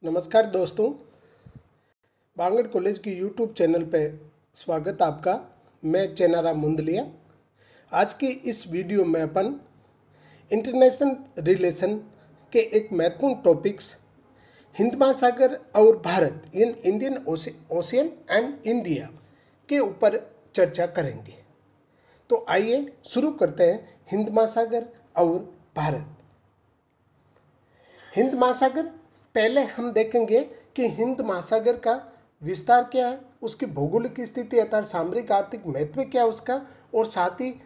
नमस्कार दोस्तों, बांगड़ कॉलेज की यूट्यूब चैनल पे स्वागत आपका। मैं चेनाराम मुंदलिया। आज की इस वीडियो में अपन इंटरनेशनल रिलेशन के एक महत्वपूर्ण टॉपिक्स हिंद महासागर और Bharat in Indian ocean and India के ऊपर चर्चा करेंगे। तो आइए शुरू करते हैं हिंद महासागर और भारत। हिंद महासागर, पहले हम देखेंगे कि हिंद महासागर का विस्तार क्या है, उसकी भौगोलिक स्थिति अर्थात सामरिक आर्थिक महत्व क्या है उसका, और साथ ही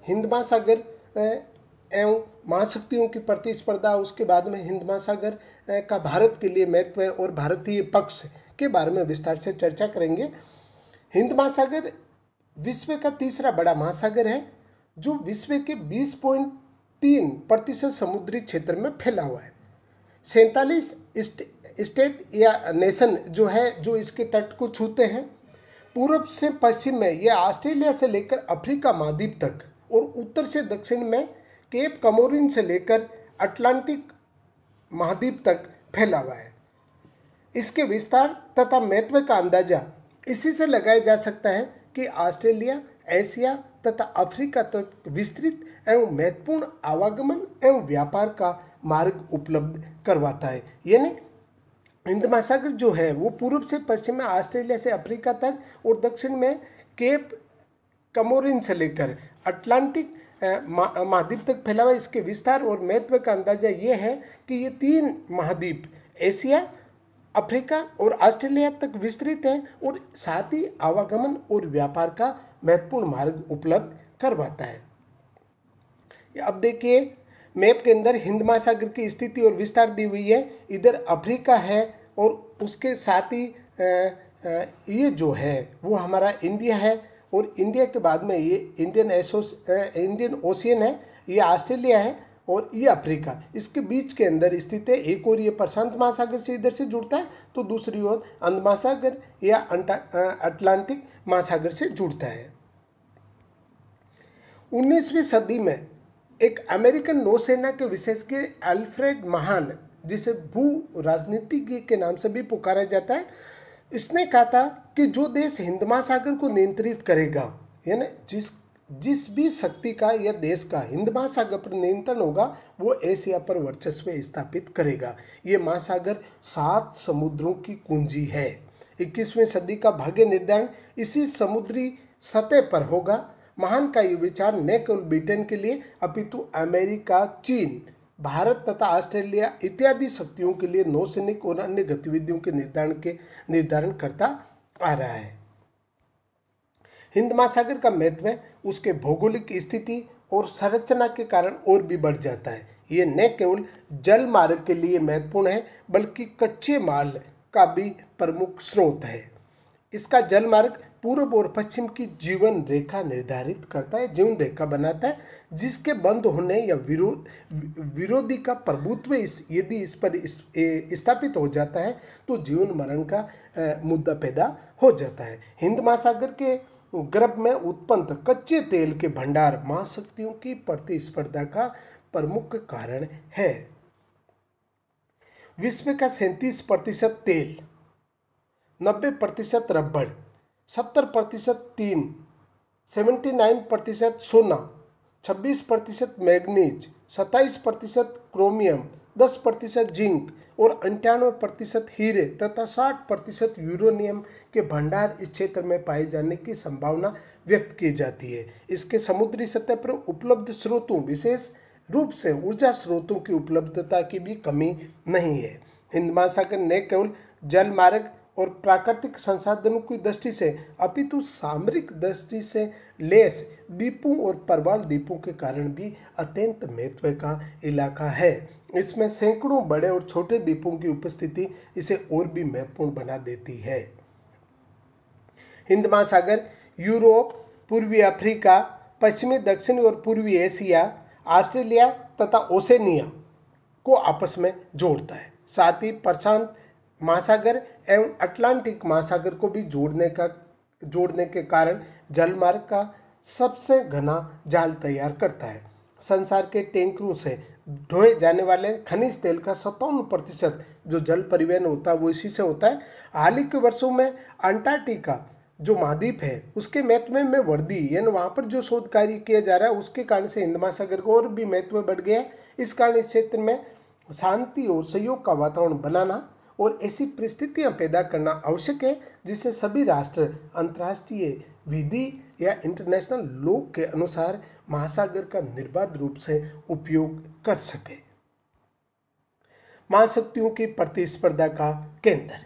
हिंद महासागर एवं महाशक्तियों की प्रतिस्पर्धा, उसके बाद में हिंद महासागर का भारत के लिए महत्व है और भारतीय पक्ष के बारे में विस्तार से चर्चा करेंगे। हिंद महासागर विश्व का तीसरा बड़ा महासागर है जो विश्व के 20.3% समुद्री क्षेत्र में फैला हुआ है। 47 स्टेट या नेशन जो इसके तट को छूते हैं। पूर्व से पश्चिम में यह ऑस्ट्रेलिया से लेकर अफ्रीका महाद्वीप तक और उत्तर से दक्षिण में केप कमोरिन से लेकर अटलांटिक महाद्वीप तक फैला हुआ है। इसके विस्तार तथा महत्व का अंदाजा इसी से लगाया जा सकता है कि ऑस्ट्रेलिया, एशिया तथा अफ्रीका तक विस्तृत एवं महत्वपूर्ण आवागमन एवं व्यापार का मार्ग उपलब्ध करवाता है। यानी हिंद महासागर जो है वो पूर्व से पश्चिम में ऑस्ट्रेलिया से अफ्रीका तक और दक्षिण में केप कमोरिन से लेकर अटलांटिक महाद्वीप तक फैला हुआ है। इसके विस्तार और महत्व का अंदाजा ये है कि ये 3 महाद्वीप एशिया, अफ्रीका और ऑस्ट्रेलिया तक विस्तृत है और साथ ही आवागमन और व्यापार का महत्वपूर्ण मार्ग उपलब्ध करवाता है। अब देखिए मैप के अंदर हिंद महासागर की स्थिति और विस्तार दी हुई है। इधर अफ्रीका है और उसके साथ ही ये जो है वो हमारा इंडिया है और इंडिया के बाद में ये इंडियन ओशियन है, ये ऑस्ट्रेलिया है और ये अफ्रीका। इसके बीच के अंदर स्थित है। एक और ये प्रशांत महासागर से इधर से जुड़ता है तो दूसरी ओर अंध महासागर या अटलांटिक महासागर से जुड़ता है। 19वीं सदी में एक अमेरिकन नौसेना के विशेषज्ञ अल्फ्रेड महान, जिसे भू राजनीतिज्ञ के नाम से भी पुकारा जाता है, इसने कहा था कि जो देश हिंद महासागर को नियंत्रित करेगा, यानी जिस भी शक्ति का या देश का हिंद महासागर पर नियंत्रण होगा वो एशिया पर वर्चस्व स्थापित करेगा। ये महासागर 7 समुद्रों की कुंजी है। 21वीं सदी का भाग्य निर्धारण इसी समुद्री सतह पर होगा। महान का ये विचार न केवल ब्रिटेन के लिए अपितु अमेरिका, चीन, भारत तथा ऑस्ट्रेलिया इत्यादि शक्तियों के लिए नौसैनिक और अन्य गतिविधियों के निर्धारण करता आ रहा है। हिंद महासागर का महत्व उसके भौगोलिक स्थिति और संरचना के कारण और भी बढ़ जाता है। ये न केवल जल मार्ग के लिए महत्वपूर्ण है बल्कि कच्चे माल का भी प्रमुख स्रोत है। इसका जल मार्ग पूर्व और पश्चिम की जीवन रेखा निर्धारित करता है, जीवन रेखा बनाता है, जिसके बंद होने या विरोधी का प्रभुत्व यदि इस पर स्थापित हो जाता है तो जीवन मरण का मुद्दा पैदा हो जाता है। हिंद महासागर के गर्भ में उत्पन्न कच्चे तेल के भंडार महाशक्तियों की प्रतिस्पर्धा का प्रमुख कारण है। विश्व का 37% तेल, 90% रबड़, 70% टीन, 79% सोना, 26% मैग्नीज, 27% क्रोमियम, 10% जिंक और 98% हीरे तथा 60% यूरेनियम के भंडार इस क्षेत्र में पाए जाने की संभावना व्यक्त की जाती है। इसके समुद्री सतह पर उपलब्ध स्रोतों, विशेष रूप से ऊर्जा स्रोतों की उपलब्धता की भी कमी नहीं है। हिंद महासागर न केवल जल मार्ग और प्राकृतिक संसाधनों की दृष्टि से अपितु सामरिक दृष्टि से लेस द्वीपों और प्रवाल द्वीपों के कारण भी अत्यंत महत्व का इलाका है। इसमें सैकड़ों बड़े और छोटे द्वीपों की उपस्थिति इसे और भी महत्वपूर्ण बना देती है। हिंद महासागर यूरोप, पूर्वी अफ्रीका, पश्चिमी, दक्षिणी और पूर्वी एशिया, ऑस्ट्रेलिया तथा ओसेनिया को आपस में जोड़ता है। साथ ही प्रशांत महासागर एवं अटलांटिक महासागर को भी जोड़ने के कारण जलमार्ग का सबसे घना जाल तैयार करता है। संसार के टैंकरों से ढोए जाने वाले खनिज तेल का 57% जो जल परिवहन होता है वो इसी से होता है। हाल ही के वर्षों में अंटार्कटिका जो महाद्वीप है उसके महत्व में वृद्धि, यानी वहाँ पर जो शोध कार्य किया जा रहा है उसके कारण से हिंद महासागर को और भी महत्व बढ़ गया है। इस कारण इस क्षेत्र में शांति और सहयोग का वातावरण बनाना और ऐसी परिस्थितियां पैदा करना आवश्यक है जिससे सभी राष्ट्र अंतर्राष्ट्रीय विधि या इंटरनेशनल लॉ के अनुसार महासागर का निर्बाध रूप से उपयोग कर सके। महाशक्तियों की प्रतिस्पर्धा का केंद्र।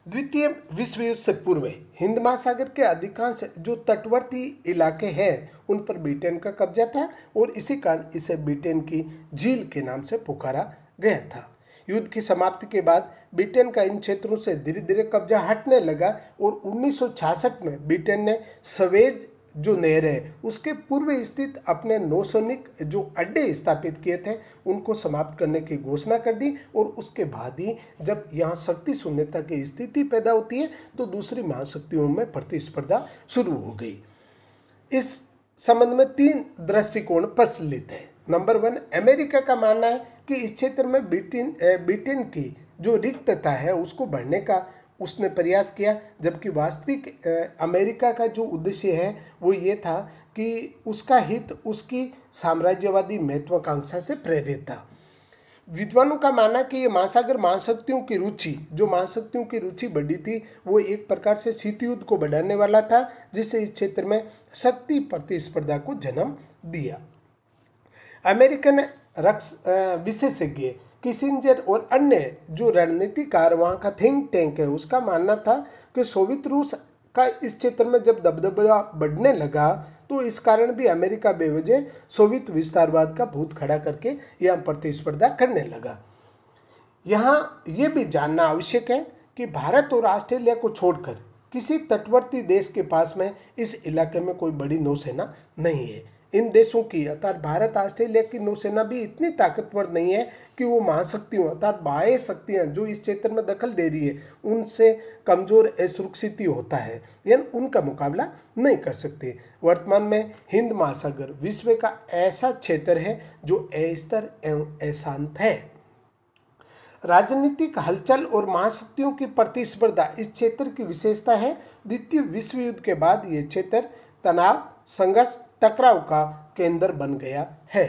द्वितीय विश्व युद्ध से पूर्व हिंद महासागर के अधिकांश जो तटवर्ती इलाके हैं उन पर ब्रिटेन का कब्जा था और इसी कारण इसे ब्रिटेन की झील के नाम से पुकारा गया था। युद्ध की समाप्ति के बाद ब्रिटेन का इन क्षेत्रों से धीरे धीरे कब्जा हटने लगा और 1966 में ब्रिटेन ने सवेज जो नहर है उसके पूर्व स्थित अपने नौसैनिक जो अड्डे स्थापित किए थे उनको समाप्त करने की घोषणा कर दी और उसके बाद ही जब यहाँ शक्ति शून्यता की स्थिति पैदा होती है तो दूसरी महाशक्तियों में प्रतिस्पर्धा शुरू हो गई। इस संबंध में 3 दृष्टिकोण प्रचलित है। नंबर 1, अमेरिका का मानना है कि इस क्षेत्र में ब्रिटेन की जो रिक्तता है उसको भरने का उसने प्रयास किया, जबकि वास्तविक अमेरिका का जो उद्देश्य है वो ये था कि उसका हित उसकी साम्राज्यवादी महत्वाकांक्षा से प्रेरित था। विद्वानों का मानना कि ये महासागर महाशक्तियों की रुचि, जो महाशक्तियों की रुचि बढ़ी थी वो एक प्रकार से शीत युद्ध को बढ़ाने वाला था जिससे इस क्षेत्र में शक्ति प्रतिस्पर्धा को जन्म दिया। अमेरिकन विशेषज्ञ किसिंजर और अन्य जो रणनीतिकार वहाँ का थिंक टैंक है उसका मानना था कि सोवियत रूस का इस क्षेत्र में जब दबदबा बढ़ने लगा तो इस कारण भी अमेरिका बेवजह सोवियत विस्तारवाद का भूत खड़ा करके यहाँ प्रतिस्पर्धा करने लगा। यहाँ ये भी जानना आवश्यक है कि भारत और ऑस्ट्रेलिया को छोड़कर किसी तटवर्ती देश के पास में इस इलाके में कोई बड़ी नौसेना नहीं है। इन देशों की अर्थात भारत ऑस्ट्रेलिया की नौसेना भी इतनी ताकतवर नहीं है कि वो महाशक्तियों अर्थात बाह्य शक्तियाँ जो इस क्षेत्र में दखल दे रही है उनसे कमजोर असुरक्षित होता है, यानी उनका मुकाबला नहीं कर सकते। वर्तमान में हिंद महासागर विश्व का ऐसा क्षेत्र है जो अस्थिर एवं अशांत है। राजनीतिक हलचल और महाशक्तियों की प्रतिस्पर्धा इस क्षेत्र की विशेषता है। द्वितीय विश्व युद्ध के बाद ये क्षेत्र तनाव, संघर्ष, टकराव का केंद्र बन गया है।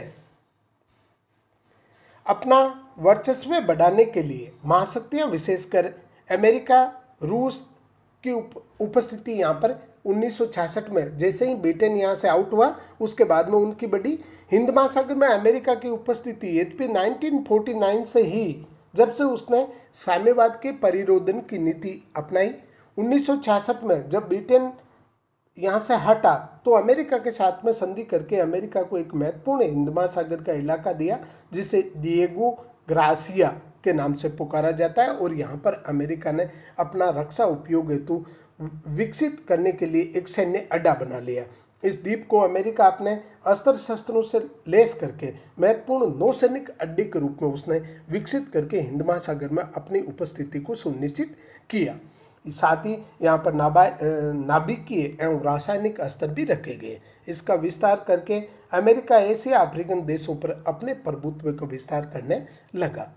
अपना वर्चस्व बढ़ाने के लिए महाशक्तियां विशेषकर अमेरिका, रूस की उपस्थिति यहाँ पर 1966 में जैसे ही ब्रिटेन यहाँ से आउट हुआ उसके बाद में उनकी बढ़ी। हिंद महासागर में अमेरिका की उपस्थिति यद्यपि 1949 से ही जब से उसने साम्यवाद के परिरोधन की नीति अपनाई। 1966 में जब ब्रिटेन यहाँ से हटा तो अमेरिका के साथ में संधि करके अमेरिका को एक महत्वपूर्ण हिंद महासागर का इलाका दिया जिसे डिएगो ग्रासिया के नाम से पुकारा जाता है और यहाँ पर अमेरिका ने अपना रक्षा उपयोग हेतु विकसित करने के लिए एक सैन्य अड्डा बना लिया। इस द्वीप को अमेरिका अपने अस्त्र शस्त्रों से लैस करके महत्वपूर्ण नौसैनिक अड्डे के रूप में उसने विकसित करके हिंद महासागर में अपनी उपस्थिति को सुनिश्चित किया। साथ ही यहाँ पर नाभिकीय एवं रासायनिक अस्त्र भी रखे गए। इसका विस्तार करके अमेरिका एशिया अफ्रीकन देशों पर अपने प्रभुत्व का विस्तार करने लगा।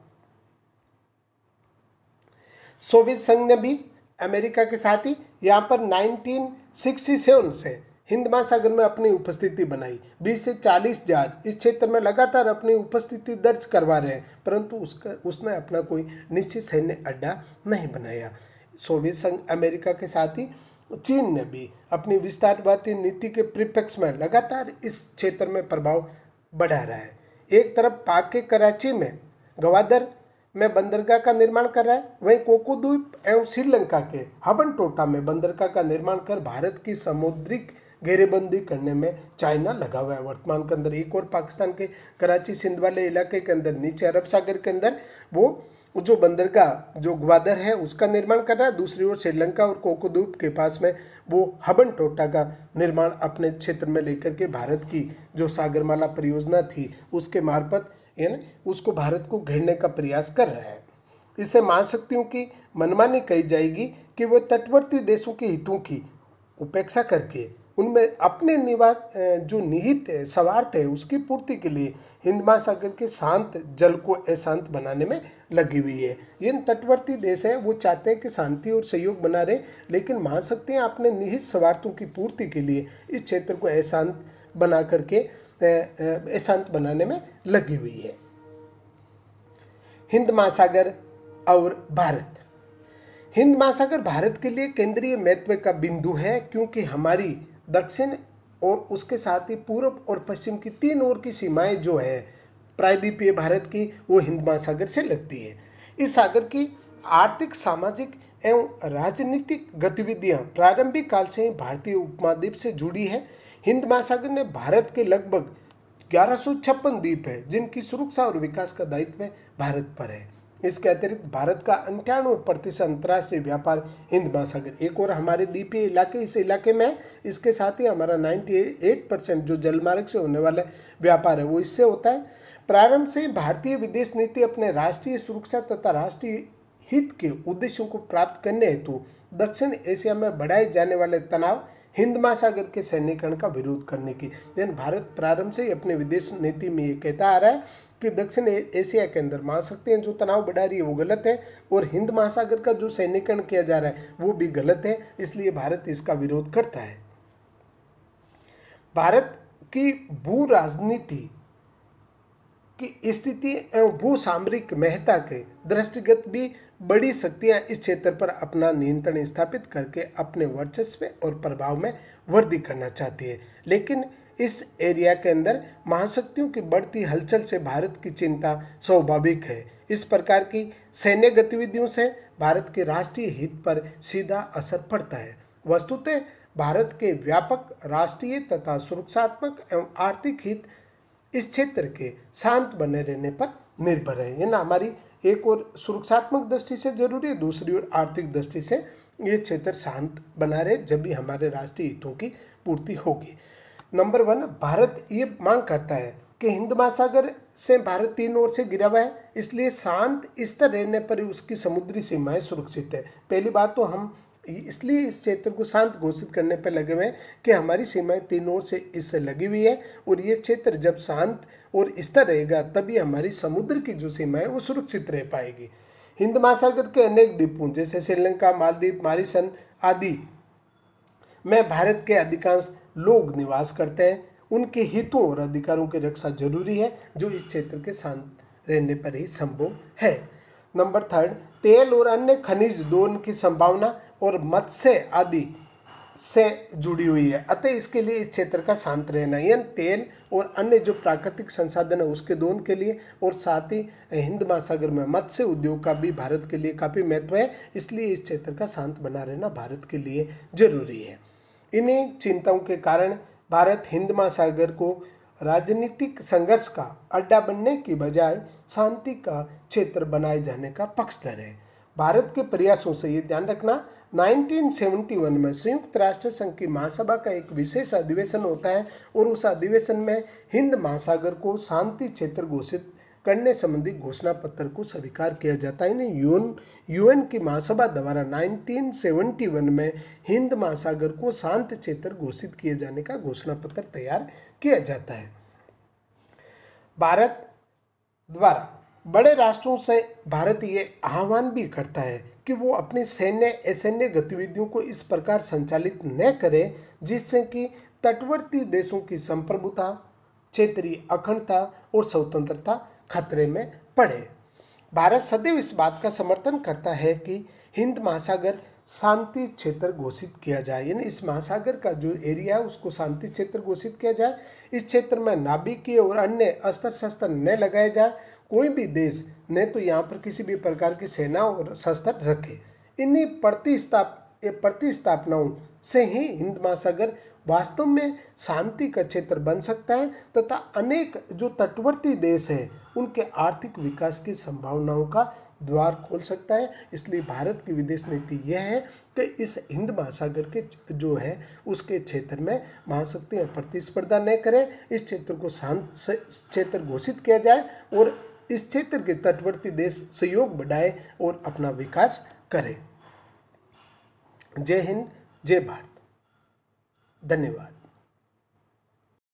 सोवियत संघ ने भी अमेरिका के साथ ही यहाँ पर 1967 से हिंद महासागर में अपनी उपस्थिति बनाई। 20 से 40 जहाज इस क्षेत्र में लगातार अपनी उपस्थिति दर्ज करवा रहे हैं, परंतु उसने अपना कोई निश्चित सैन्य अड्डा नहीं बनाया। सोवियत संघ अमेरिका के साथ ही चीन ने भी अपनी विस्तारवादी नीति के परिप्रेक्ष्य में लगातार इस क्षेत्र में प्रभाव बढ़ा रहा है। एक तरफ पाक के कराची में ग्वादर में बंदरगाह का निर्माण कर रहा है, वहीं कोकोद्वीप एवं श्रीलंका के हबनटोटा में बंदरगाह का निर्माण कर भारत की समुद्रिक घेरेबंदी करने में चाइना लगा हुआ है। वर्तमान के अंदर एक और पाकिस्तान के कराची सिंध वाले इलाके के अंदर नीचे अरब सागर के अंदर वो जो बंदरगाह जो ग्वादर है उसका निर्माण कर रहा है, दूसरी ओर श्रीलंका और कोकोद्वीप के पास में वो हबनटोटा का निर्माण अपने क्षेत्र में लेकर के भारत की जो सागरमाला परियोजना थी उसके मार्फत यानी उसको भारत को घेरने का प्रयास कर रहा है। इससे महाशक्तियों की मनमानी कही जाएगी कि वो तटवर्ती देशों के हितों की उपेक्षा करके उनमें अपने जो निहित स्वार्थ है उसकी पूर्ति के लिए हिंद महासागर के शांत जल को अशांत बनाने में लगी हुई है। ये तटवर्ती देश हैं, वो चाहते हैं कि शांति और सहयोग बना रहे, लेकिन महाशक्तियाँ अपने निहित स्वार्थों की पूर्ति के लिए इस क्षेत्र को अशांत बना करके अशांत बनाने में लगी हुई है। हिंद महासागर और भारत। हिंद महासागर भारत के लिए केंद्रीय महत्व का बिंदु है, क्योंकि हमारी दक्षिण और उसके साथ ही पूर्व और पश्चिम की 3 ओर की सीमाएं जो है प्रायद्वीपीय भारत की, वो हिंद महासागर से लगती है। इस सागर की आर्थिक, सामाजिक एवं राजनीतिक गतिविधियां प्रारंभिक काल से ही भारतीय उपमहाद्वीप से जुड़ी है। हिंद महासागर ने भारत के लगभग 1156 द्वीप है, जिनकी सुरक्षा और विकास का दायित्व भारत पर है। इसके अतिरिक्त भारत का 98% अंतर्राष्ट्रीय व्यापार हिंद महासागर, एक और हमारे द्वीपीय इलाके, इस इलाके में इसके साथ ही हमारा 98% जो जलमार्ग से होने वाला व्यापार है वो इससे होता है। प्रारंभ से भारतीय विदेश नीति अपने राष्ट्रीय सुरक्षा तथा राष्ट्रीय हित के उद्देश्यों को प्राप्त करने हेतु दक्षिण एशिया में बढ़ाए जाने वाले तनाव, हिंद महासागर के सैन्यीकरण का विरोध करने की। लेकिन भारत प्रारंभ से ही अपने विदेश नीति में ये कहता आ रहा है कि दक्षिण एशिया के अंदर महाशक्तियां जो तनाव बढ़ा रही है वो गलत है, और हिंद महासागर का जो सैन्यीकरण किया जा रहा है वो भी गलत है, इसलिए भारत इसका विरोध करता है। भारत की भू राजनीति की स्थिति एवं भू सामरिक महत्ता के दृष्टिगत भी बड़ी शक्तियां इस क्षेत्र पर अपना नियंत्रण स्थापित करके अपने वर्चस्व और प्रभाव में वृद्धि करना चाहती है। लेकिन इस एरिया के अंदर महाशक्तियों की बढ़ती हलचल से भारत की चिंता स्वाभाविक है। इस प्रकार की सैन्य गतिविधियों से भारत के राष्ट्रीय हित पर सीधा असर पड़ता है। वस्तुतः भारत के व्यापक राष्ट्रीय तथा सुरक्षात्मक एवं आर्थिक हित इस क्षेत्र के शांत बने रहने पर निर्भर है। ये ना हमारी एक और सुरक्षात्मक दृष्टि से जरूरी है, दूसरी ओर आर्थिक दृष्टि से ये क्षेत्र शांत बना रहे, जब भी हमारे राष्ट्रीय हितों की पूर्ति होगी। नंबर 1, भारत ये मांग करता है कि हिंद महासागर से भारत 3 ओर से घिरा हुआ है, इसलिए शांत स्तर रहने पर उसकी समुद्री सीमाएं सुरक्षित है। पहली बात तो हम इसलिए इस क्षेत्र को शांत घोषित करने पर लगे हुए हैं कि हमारी सीमाएं 3 ओर से इससे लगी हुई है, और ये क्षेत्र जब शांत और स्थिर रहेगा तभी हमारी समुद्र की जो सीमा है वो सुरक्षित रह पाएगी। हिंद महासागर के अनेक द्वीपों जैसे श्रीलंका, मालदीव, मॉरिशस आदि में भारत के अधिकांश लोग निवास करते हैं। उनके हितों और अधिकारों की रक्षा जरूरी है, जो इस क्षेत्र के शांत रहने पर ही संभव है। नंबर 3, तेल और अन्य खनिज दोहन की संभावना और मत्स्य आदि से जुड़ी हुई है, अतः इसके लिए इस क्षेत्र का शांत रहना, यानी तेल और अन्य जो प्राकृतिक संसाधन है उसके दोहन के लिए, और साथ ही हिंद महासागर में मत्स्य उद्योग का भी भारत के लिए काफ़ी महत्व है, इसलिए इस क्षेत्र का शांत बना रहना भारत के लिए जरूरी है। इन्हीं चिंताओं के कारण भारत हिंद महासागर को राजनीतिक संघर्ष का अड्डा बनने की बजाय शांति का क्षेत्र बनाए जाने का पक्षधर है। भारत के प्रयासों से ये ध्यान रखना, 1971 में संयुक्त राष्ट्र संघ की महासभा का एक विशेष अधिवेशन होता है, और उस अधिवेशन में हिंद महासागर को शांति क्षेत्र घोषित करने संबंधी घोषणा पत्र को स्वीकार किया जाता है। यूएन की महासभा द्वारा 1971 में हिंद महासागर को शांत क्षेत्र घोषित किए जाने का घोषणा पत्र तैयार किया जाता है। भारत द्वारा बड़े राष्ट्रों से भारत ये आह्वान भी करता है कि वो अपनी सैन्य असैन्य गतिविधियों को इस प्रकार संचालित न करे जिससे कि तटवर्ती देशों की संप्रभुता, क्षेत्रीय अखंडता और स्वतंत्रता खतरे में पड़े। भारत सदैव इस बात का समर्थन करता है कि हिंद महासागर शांति क्षेत्र घोषित किया जाए, यानी इस महासागर का जो एरिया है उसको शांति क्षेत्र घोषित किया जाए। इस क्षेत्र में नाभिकीय और अन्य अस्त्र शस्त्र न लगाए जाए, कोई भी देश न तो यहाँ पर किसी भी प्रकार की सेना और शस्त्र रखे। इन्हीं प्रतिस्थापनाओं से ही हिंद महासागर वास्तव में शांति का क्षेत्र बन सकता है तथा अनेक जो तटवर्ती देश हैं उनके आर्थिक विकास की संभावनाओं का द्वार खोल सकता है। इसलिए भारत की विदेश नीति यह है कि इस हिंद महासागर के जो है उसके क्षेत्र में महाशक्तियां प्रतिस्पर्धा न करें, इस क्षेत्र को शांत क्षेत्र घोषित किया जाए और इस क्षेत्र के तटवर्ती देश सहयोग बढ़ाए और अपना विकास करें। जय हिंद, जय भारत। धन्यवाद।